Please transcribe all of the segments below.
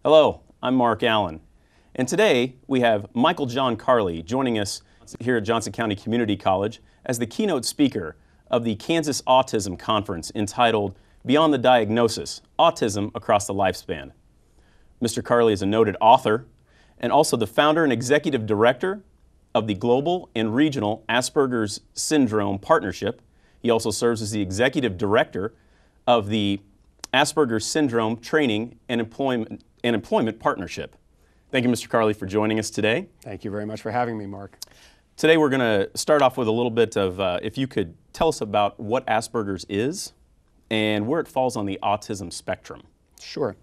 Hello, I'm Mark Allan, and today we have Michael John Carley joining us here at Johnson County Community College as the keynote speaker of the Kansas Autism Conference entitled Beyond the Diagnosis, Autism Across the Lifespan. Mr. Carley is a noted author and also the founder and executive director of the Global and Regional Aspergers Syndrome Partnership. He also serves as the executive director of the Aspergers Syndrome Training and Employment Partnership. Thank you, Mr. Carley, for joining us today. Thank you very much for having me, Mark. Today we're going to start off with a little bit of, if you could tell us about what Asperger's is and where it falls on the autism spectrum. Sure.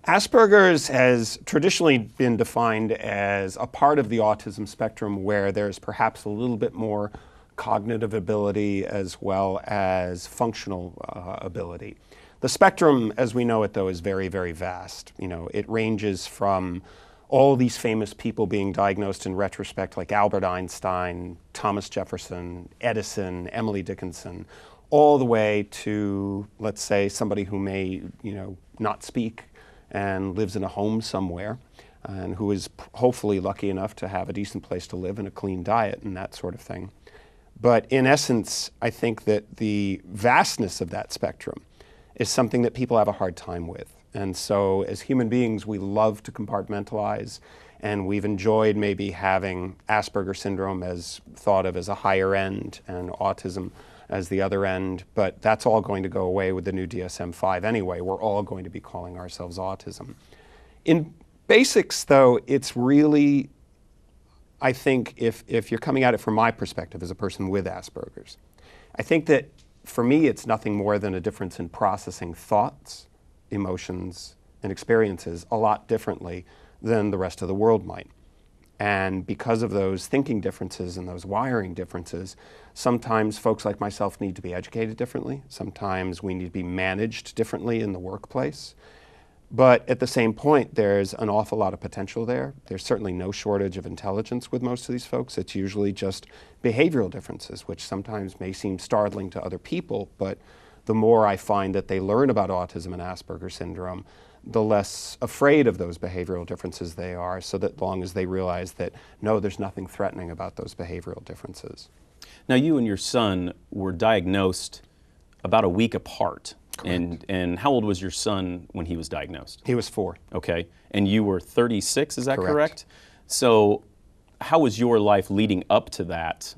Asperger's has traditionally been defined as a part of the autism spectrum where there's perhaps a little bit more cognitive ability as well as functional ability. The spectrum, as we know it, though, is very, very vast. You know, it ranges from all these famous people being diagnosed in retrospect, like Albert Einstein, Thomas Jefferson, Edison, Emily Dickinson, all the way to, let's say, somebody who may, not speak and lives in a home somewhere, and who is hopefully lucky enough to have a decent place to live and a clean diet and that sort of thing. But in essence, I think that the vastness of that spectrum is something that people have a hard time with. And so as human beings, we love to compartmentalize, and we've enjoyed maybe having Asperger's syndrome as thought of as a higher end and autism as the other end, but that's all going to go away with the new DSM-5 anyway. We're all going to be calling ourselves autism. In basics, though, it's really, I think, if you're coming at it from my perspective as a person with Asperger's, I think that for me, it's nothing more than a difference in processing thoughts, emotions, and experiences a lot differently than the rest of the world might. And because of those thinking differences and those wiring differences, sometimes folks like myself need to be educated differently. Sometimes we need to be managed differently in the workplace. But at the same point, there's an awful lot of potential there. There's certainly no shortage of intelligence with most of these folks. It's usually just behavioral differences, which sometimes may seem startling to other people, but the more I find that they learn about autism and Asperger's syndrome, the less afraid of those behavioral differences they are, so that long as they realize that, no, there's nothing threatening about those behavioral differences. Now, you and your son were diagnosed about a week apart. Correct. And how old was your son when he was diagnosed? He was 4. Okay. And you were 36, is that Correct. correct? So how was your life leading up to that?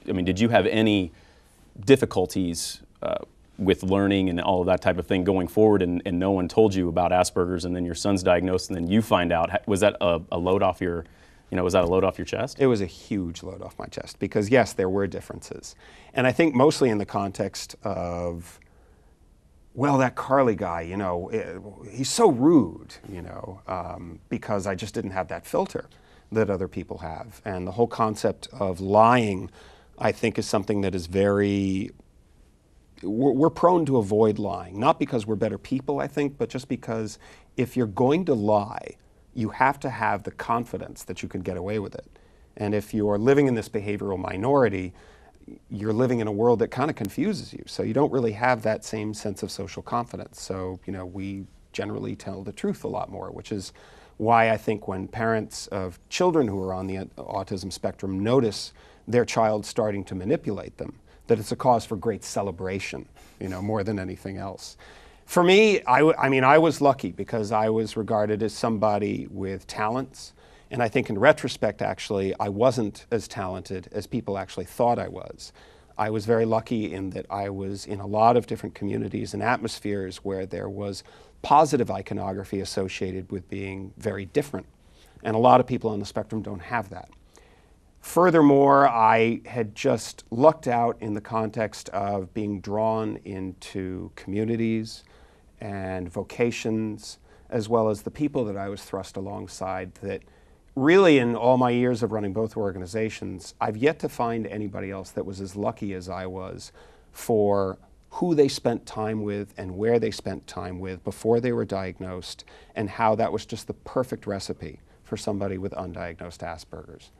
Did you have any difficulties with learning and all of that type of thing going forward, and no one told you about Asperger's, and then your son's diagnosed and then you find out? Was that a load off your, was that a load off your chest? It was a huge load off my chest because, yes, there were differences. And I think mostly in the context of, well, that Carley guy, he's so rude, because I just didn't have that filter that other people have. And the whole concept of lying, I think, is something that is we're prone to avoid lying, not because we're better people, I think, but just because if you're going to lie, you have to have the confidence that you can get away with it. And if you are living in this behavioral minority, you're living in a world that kind of confuses you. So you don't really have that same sense of social confidence. So, we generally tell the truth a lot more, which is why I think when parents of children who are on the autism spectrum notice their child starting to manipulate them, that it's a cause for great celebration, more than anything else. For me, I was lucky because I was regarded as somebody with talents. And I think in retrospect, actually, I wasn't as talented as people actually thought I was. I was very lucky in that I was in a lot of different communities and atmospheres where there was positive iconography associated with being very different. And a lot of people on the spectrum don't have that. Furthermore, I had just lucked out in the context of being drawn into communities and vocations, as well as the people that I was thrust alongside, that really in all my years of running both organizations, I've yet to find anybody else that was as lucky as I was for who they spent time with and where they spent time with before they were diagnosed, and how that was just the perfect recipe for somebody with undiagnosed Asperger's.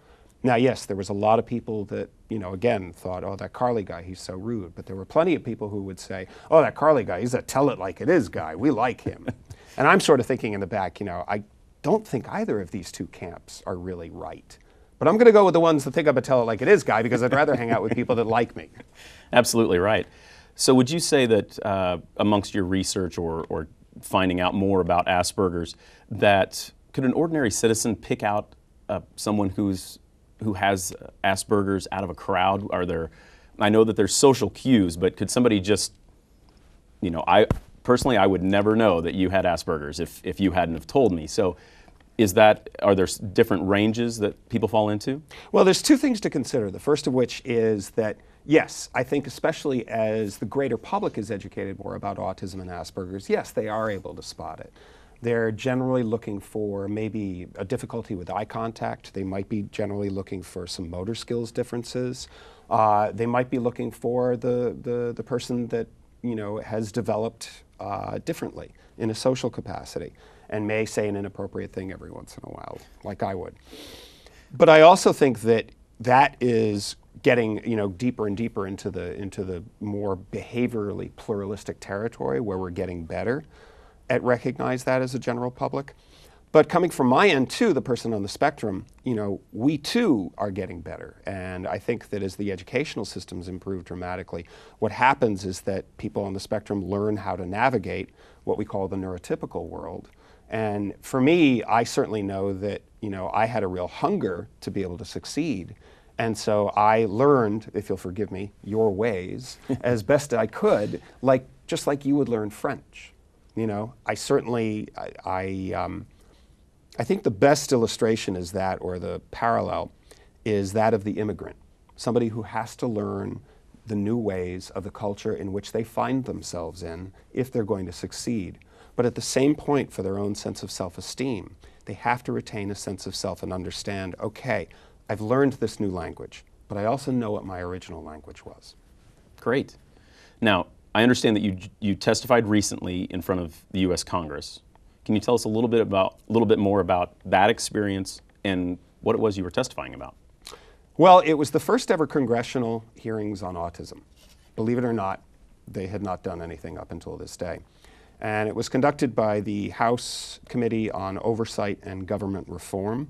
Now, yes, there was a lot of people that, again, thought, oh, that Carley guy, he's so rude. But there were plenty of people who would say, oh, that Carley guy, he's a tell it like it is guy. We like him. And I'm sort of thinking in the back, I don't think either of these two camps are really right. But I'm going to go with the ones that think I'm a tell it like it is guy, because I'd rather hang out with people that like me. Absolutely right. So would you say that amongst your research or finding out more about Asperger's, that could an ordinary citizen pick out someone who has Asperger's out of a crowd? I know that there's social cues, but could somebody just, I personally would never know that you had Asperger's if you hadn't have told me. So are there different ranges that people fall into? Well, there's two things to consider. The first of which is that, yes, I think especially as the greater public is educated more about autism and Asperger's, yes, they are able to spot it. They're generally looking for maybe a difficulty with eye contact. They might be generally looking for some motor skills differences. They might be looking for the person that has developed differently in a social capacity and may say an inappropriate thing every once in a while, like I would. But I also think that is getting deeper and deeper into the more behaviorally pluralistic territory where we're getting better at recognize that as a general public. But coming from my end too, the person on the spectrum, we too are getting better. And I think that as the educational systems improve dramatically, what happens is that people on the spectrum learn how to navigate what we call the neurotypical world. And for me, I certainly know that, I had a real hunger to be able to succeed. And so I learned, if you'll forgive me, your ways as best I could, just like you would learn French. I certainly, I think the best illustration is that, or the parallel, is that of the immigrant. Somebody who has to learn the new ways of the culture in which they find themselves in if they're going to succeed. But at the same point, for their own sense of self-esteem, they have to retain a sense of self and understand, okay, I've learned this new language, but I also know what my original language was. Great. Now, I understand that you testified recently in front of the U.S. Congress. Can you tell us a little bit more about that experience and what it was you were testifying about? Well, it was the first ever congressional hearings on autism. Believe it or not, they had not done anything up until this day. And it was conducted by the House Committee on Oversight and Government Reform.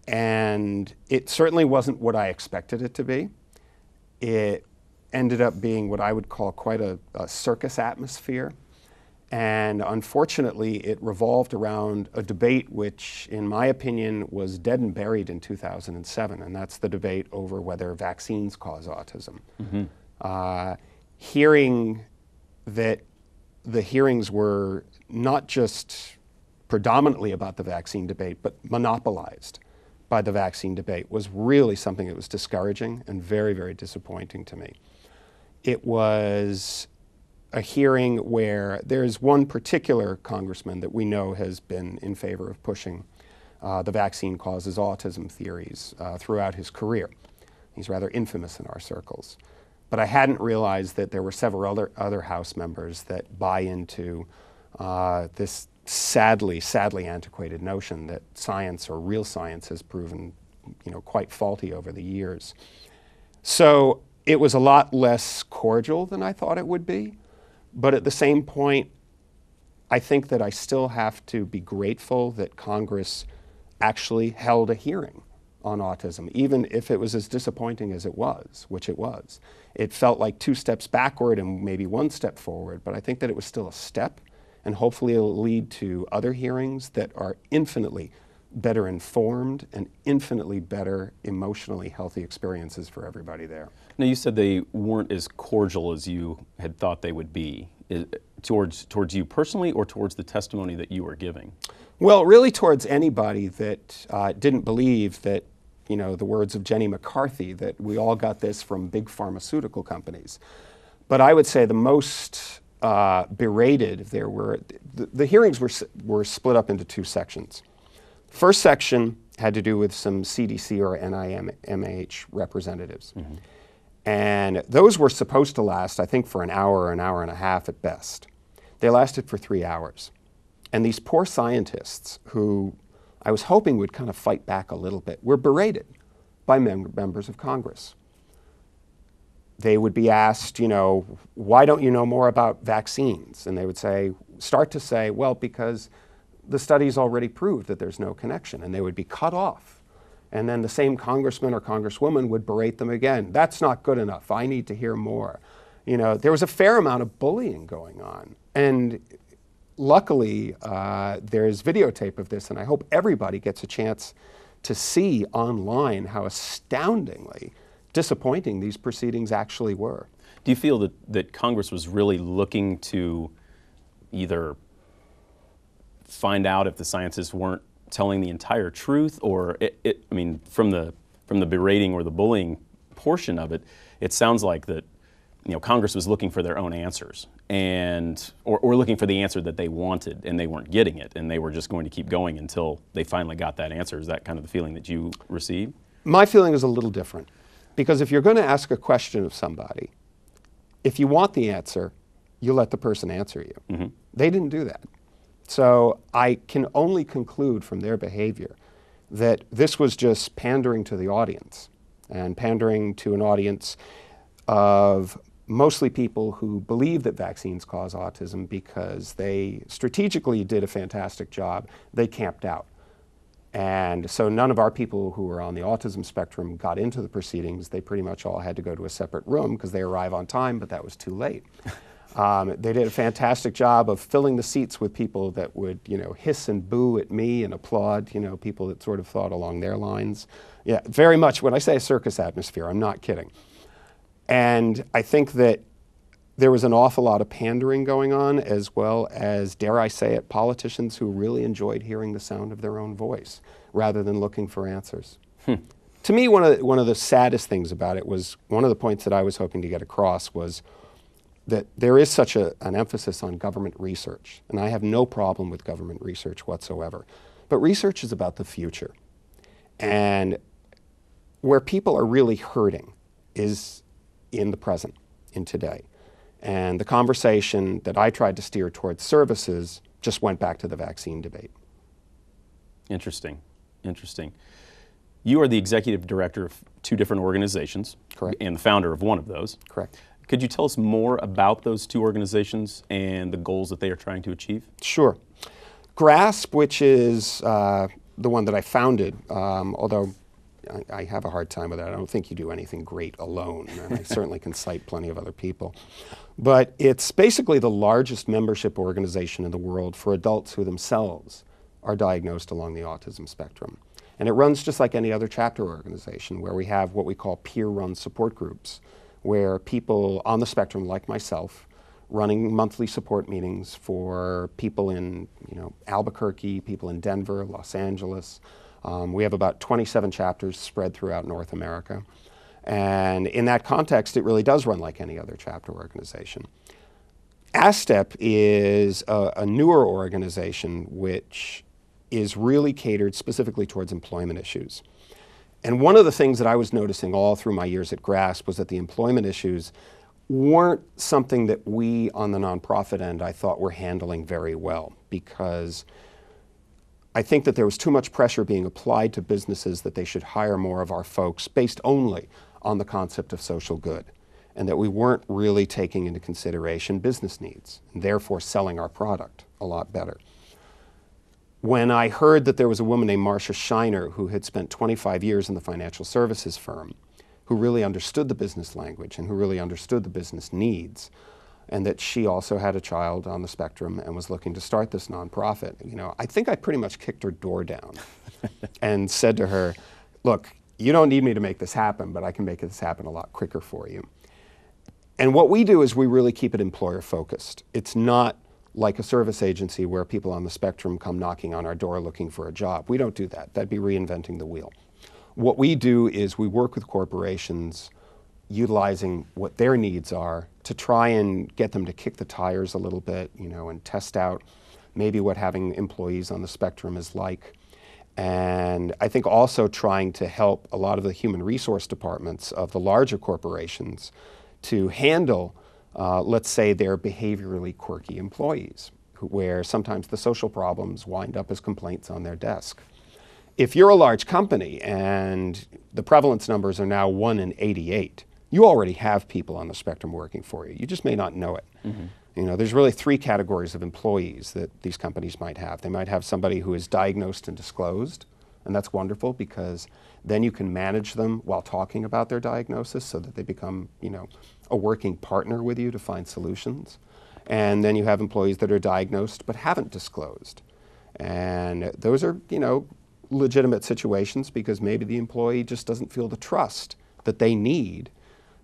And it certainly wasn't what I expected it to be. It ended up being what I would call quite a circus atmosphere. And unfortunately, it revolved around a debate which, in my opinion, was dead and buried in 2007, and that's the debate over whether vaccines cause autism. Mm-hmm. Hearing that the hearings were not just predominantly about the vaccine debate, but monopolized by the vaccine debate was really something that was discouraging and very, very disappointing to me. It was a hearing where there's one particular congressman that we know has been in favor of pushing the vaccine causes autism theories throughout his career. He's rather infamous in our circles. But I hadn't realized that there were several other House members that buy into this sadly antiquated notion that science, or real science, has proven quite faulty over the years. So it was a lot less cordial than I thought it would be. But at the same point, I think that I still have to be grateful that Congress actually held a hearing on autism, even if it was as disappointing as it was, which it was. It felt like 2 steps backward and maybe 1 step forward, but I think that it was still a step, and hopefully it'll lead to other hearings that are infinitely better informed and infinitely better emotionally healthy experiences for everybody there. Now, you said they weren't as cordial as you had thought they would be. Towards you personally, or towards the testimony that you were giving? Well, really towards anybody that didn't believe that, the words of Jenny McCarthy, that we all got this from big pharmaceutical companies. But I would say the most berated, the hearings were split up into 2 sections. First section had to do with some CDC or NIMH representatives. Mm-hmm. And those were supposed to last, I think, for an hour or an hour and a half at best. They lasted for 3 hours. And these poor scientists, who I was hoping would kind of fight back a little bit, were berated by members of Congress. They would be asked, why don't you know more about vaccines? And they would say, start to say, well, because the studies already proved that there's no connection, and they would be cut off. And then the same congressman or congresswoman would berate them again. That's not good enough. I need to hear more. You know, there was a fair amount of bullying going on. And luckily, there's videotape of this, and I hope everybody gets a chance to see online how astoundingly disappointing these proceedings actually were. Do you feel that Congress was really looking to either find out if the scientists weren't telling the entire truth, or I mean, from the berating or the bullying portion of it, it sounds like that, you know, Congress was looking for their own answers, and or looking for the answer that they wanted, and they weren't getting it, and they were just going to keep going until they finally got that answer. Is that kind of the feeling that you received? My feeling is a little different, because if you're going to ask a question of somebody, if you want the answer, you let the person answer you. Mm-hmm. They didn't do that. So I can only conclude from their behavior that this was just pandering to the audience, and pandering to an audience of mostly people who believe that vaccines cause autism because they strategically did a fantastic job. They camped out. And so none of our people who were on the autism spectrum got into the proceedings. They pretty much all had to go to a separate room because they arrive on time, but that was too late. They did a fantastic job of filling the seats with people that would, you know, hiss and boo at me and applaud, you know, people that sort of thought along their lines. Yeah, very much. When I say a circus atmosphere, I'm not kidding. And I think that there was an awful lot of pandering going on, as well as, dare I say it, politicians who really enjoyed hearing the sound of their own voice rather than looking for answers. To me, one of the saddest things about it was, one of the points that I was hoping to get across was that there is such an emphasis on government research, and I have no problem with government research whatsoever. But research is about the future. And where people are really hurting is in the present, in today. And the conversation that I tried to steer towards services just went back to the vaccine debate. Interesting, interesting. You are the executive director of 2 different organizations. Correct. And the founder of one of those. Correct. Could you tell us more about those 2 organizations and the goals that they are trying to achieve? Sure. GRASP, which is the one that I founded, although I have a hard time with that. I don't think you do anything great alone, and I certainly can cite plenty of other people. But it's basically the largest membership organization in the world for adults who themselves are diagnosed along the autism spectrum. And it runs just like any other chapter organization, where we have what we call peer-run support groups, where people on the spectrum, like myself, running monthly support meetings for people in, you know, Albuquerque, people in Denver, Los Angeles. We have about 27 chapters spread throughout North America. And in that context, it really does run like any other chapter organization. ASTEP is a newer organization which is really catered specifically towards employment issues. And one of the things that I was noticing all through my years at GRASP was that the employment issues weren't something that we on the nonprofit end, I thought, were handling very well, because I think that there was too much pressure being applied to businesses that they should hire more of our folks based only on the concept of social good, and that we weren't really taking into consideration business needs, and therefore selling our product a lot better. When I heard that there was a woman named Marcia Shiner who had spent 25 years in the financial services firm, who really understood the business language and who really understood the business needs, and that she also had a child on the spectrum and was looking to start this nonprofit, you know, I think I pretty much kicked her door down and said to her, look, you don't need me to make this happen, but I can make this happen a lot quicker for you. And what we do is we really keep it employer focused. It's not like a service agency where people on the spectrum come knocking on our door looking for a job. We don't do that. That'd be reinventing the wheel. What we do is we work with corporations utilizing what their needs are to try and get them to kick the tires a little bit, you know, and test out maybe what having employees on the spectrum is like. And I think also trying to help a lot of the human resource departments of the larger corporations to handle, let's say, their behaviorally quirky employees, where sometimes the social problems wind up as complaints on their desk. If you're a large company and the prevalence numbers are now 1 in 88, you already have people on the spectrum working for you. You just may not know it. Mm-hmm. There's really three categories of employees that these companies might have. They might have somebody who is diagnosed and disclosed, and that's wonderful because then you can manage them while talking about their diagnosis so that they become, a working partner with you to find solutions. And then you have employees that are diagnosed but haven't disclosed. And those are, legitimate situations because maybe the employee just doesn't feel the trust that they need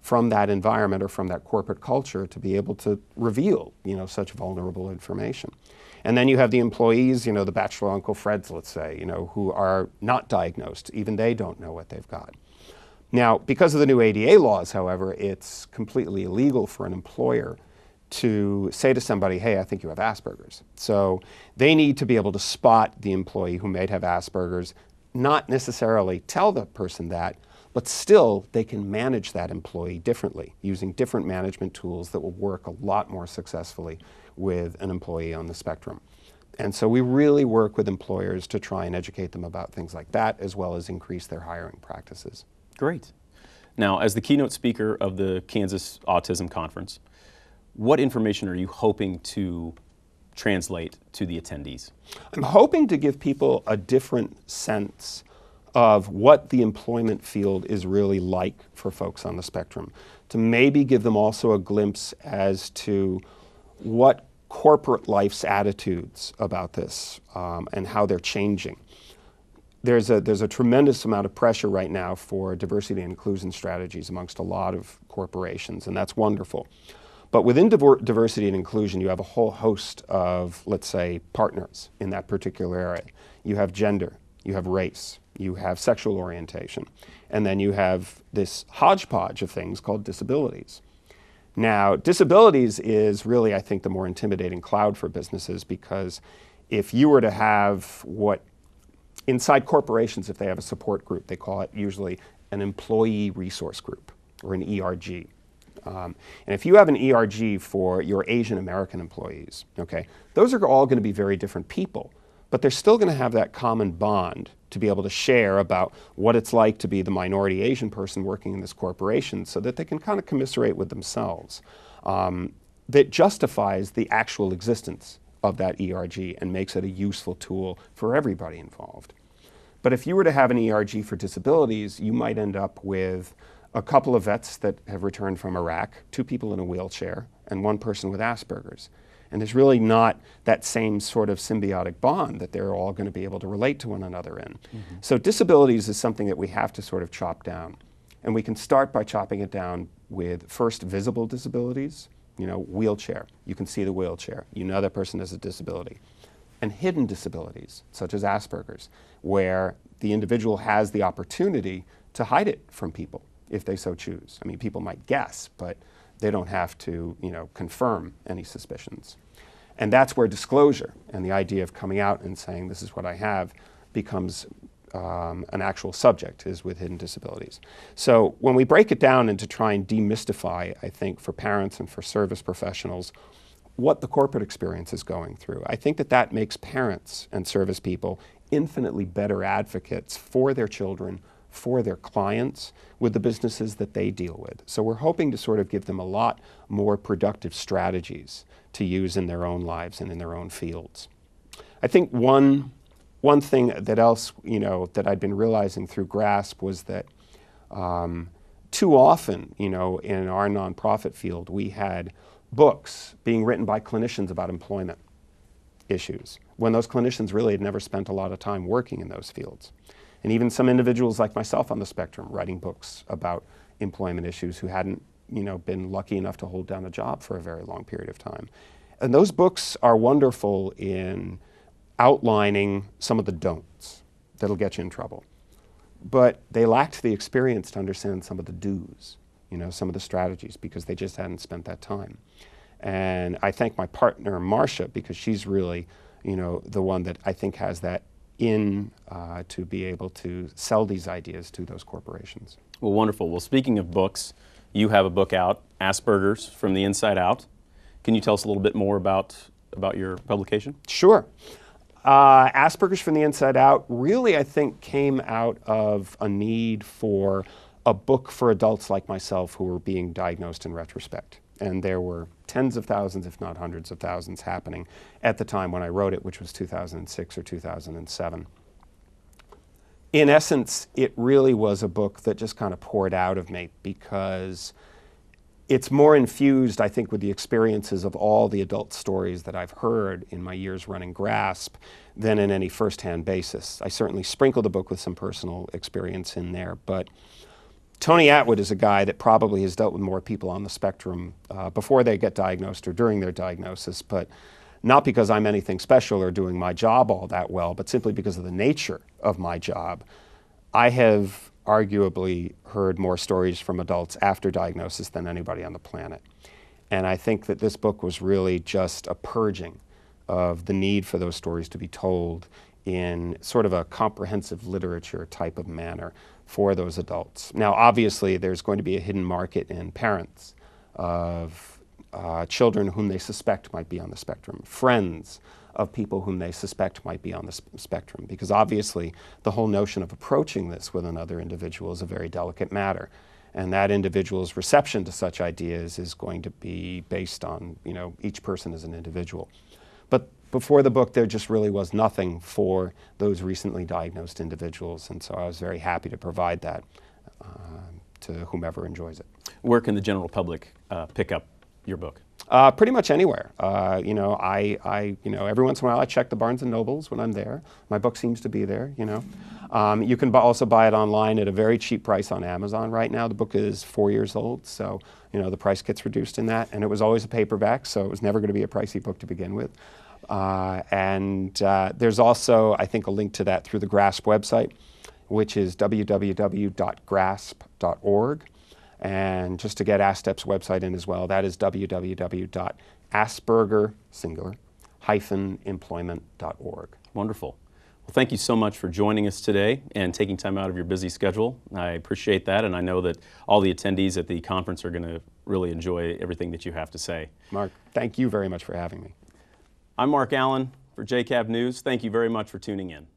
from that environment or from that corporate culture to be able to reveal, such vulnerable information. And then you have the employees, the bachelor Uncle Freds, let's say, who are not diagnosed. Even they don't know what they've got. Now, because of the new ADA laws, however, it's completely illegal for an employer to say to somebody, hey, I think you have Asperger's. So they need to be able to spot the employee who may have Asperger's, not necessarily tell the person that, but still they can manage that employee differently using different management tools that will work a lot more successfully with an employee on the spectrum. And so we really work with employers to try and educate them about things like that, as well as increase their hiring practices. Great. Now, as the keynote speaker of the Kansas Autism Conference, what information are you hoping to translate to the attendees? I'm hoping to give people a different sense of what the employment field is really like for folks on the spectrum, to maybe give them also a glimpse as to what corporate life's attitudes about this and how they're changing. There's a tremendous amount of pressure right now for diversity and inclusion strategies amongst a lot of corporations, and that's wonderful. But within diversity and inclusion, you have a whole host of, let's say, partners in that particular area. You have gender, you have race, you have sexual orientation, and then you have this hodgepodge of things called disabilities. Now, disabilities is really, I think, the more intimidating cloud for businesses because if you were to have inside corporations, if they have a support group, they call it usually an employee resource group or an ERG. And if you have an ERG for your Asian American employees, okay, those are all going to be very different people, but they're still going to have that common bond to be able to share about what it's like to be the minority Asian person working in this corporation so that they can kind of commiserate with themselves. That justifies the actual existence of that ERG and makes it a useful tool for everybody involved. But if you were to have an ERG for disabilities, you might end up with a couple of vets that have returned from Iraq, 2 people in a wheelchair, and 1 person with Asperger's. And there's really not that same sort of symbiotic bond that they're all going to be able to relate to one another in. Mm-hmm. So disabilities is something that we have to sort of chop down. And we can start by chopping it down with first visible disabilities, wheelchair. You can see the wheelchair. You know that person has a disability. And hidden disabilities, such as Asperger's, where the individual has the opportunity to hide it from people if they so choose. I mean, people might guess, but they don't have to, confirm any suspicions. And that's where disclosure and the idea of coming out and saying, this is what I have, becomes an actual subject, is with hidden disabilities. So when we break it down and to try and demystify, I think, for parents and for service professionals, what the corporate experience is going through, I think that makes parents and service people infinitely better advocates for their children, for their clients, with the businesses that they deal with. So we're hoping to sort of give them a lot more productive strategies to use in their own lives and in their own fields. I think one thing that else, that I'd been realizing through GRASP was that too often, in our nonprofit field, we had books being written by clinicians about employment issues, when those clinicians really had never spent a lot of time working in those fields. And even some individuals like myself on the spectrum writing books about employment issues who hadn't, been lucky enough to hold down a job for a very long period of time. And those books are wonderful in outlining some of the don'ts that'll get you in trouble. But they lacked the experience to understand some of the do's, some of the strategies, because they just hadn't spent that time. And I thank my partner, Marcia, because she's really, the one that I think has that to be able to sell these ideas to those corporations. Well, wonderful. Well, speaking of books, you have a book out, Aspergers from the Inside Out. Can you tell us a little bit more about your publication? Sure. Aspergers from the Inside Out really, I think, came out of a need for a book for adults like myself who were being diagnosed in retrospect. And there were tens of thousands, if not hundreds of thousands, happening at the time when I wrote it, which was 2006 or 2007. In essence, it really was a book that just kind of poured out of me because it's more infused, I think, with the experiences of all the adult stories that I've heard in my years running GRASP than in any first-hand basis. I certainly sprinkled the book with some personal experience in there, but Tony Attwood is a guy that probably has dealt with more people on the spectrum before they get diagnosed or during their diagnosis, but not because I'm anything special or doing my job all that well, but simply because of the nature of my job. I have arguably heard more stories from adults after diagnosis than anybody on the planet. And I think that this book was really just a purging of the need for those stories to be told in sort of a comprehensive literature type of manner for those adults. Now, obviously, there's going to be a hidden market in parents of children whom they suspect might be on the spectrum, friends of people whom they suspect might be on the spectrum, because obviously the whole notion of approaching this with another individual is a very delicate matter. And that individual's reception to such ideas is going to be based on, you know, each person as an individual. But before the book, there just really was nothing for those recently diagnosed individuals, and so I was very happy to provide that to whomever enjoys it. Where can the general public pick up your book? Pretty much anywhere. You know, every once in a while I check the Barnes & Nobles when I'm there. My book seems to be there, you know. You can also buy it online at a very cheap price on Amazon right now. The book is 4 years old, so, you know, the price gets reduced in that. And it was always a paperback, so it was never going to be a pricey book to begin with. There's also, I think, a link to that through the GRASP website, which is www.grasp.org. And just to get ASTEP's website in as well, that is www.asperger-employment.org. Wonderful. Well, thank you so much for joining us today and taking time out of your busy schedule. I appreciate that, and I know that all the attendees at the conference are going to really enjoy everything that you have to say. Mark, thank you very much for having me. I'm Mark Allan for JCAB News. Thank you very much for tuning in.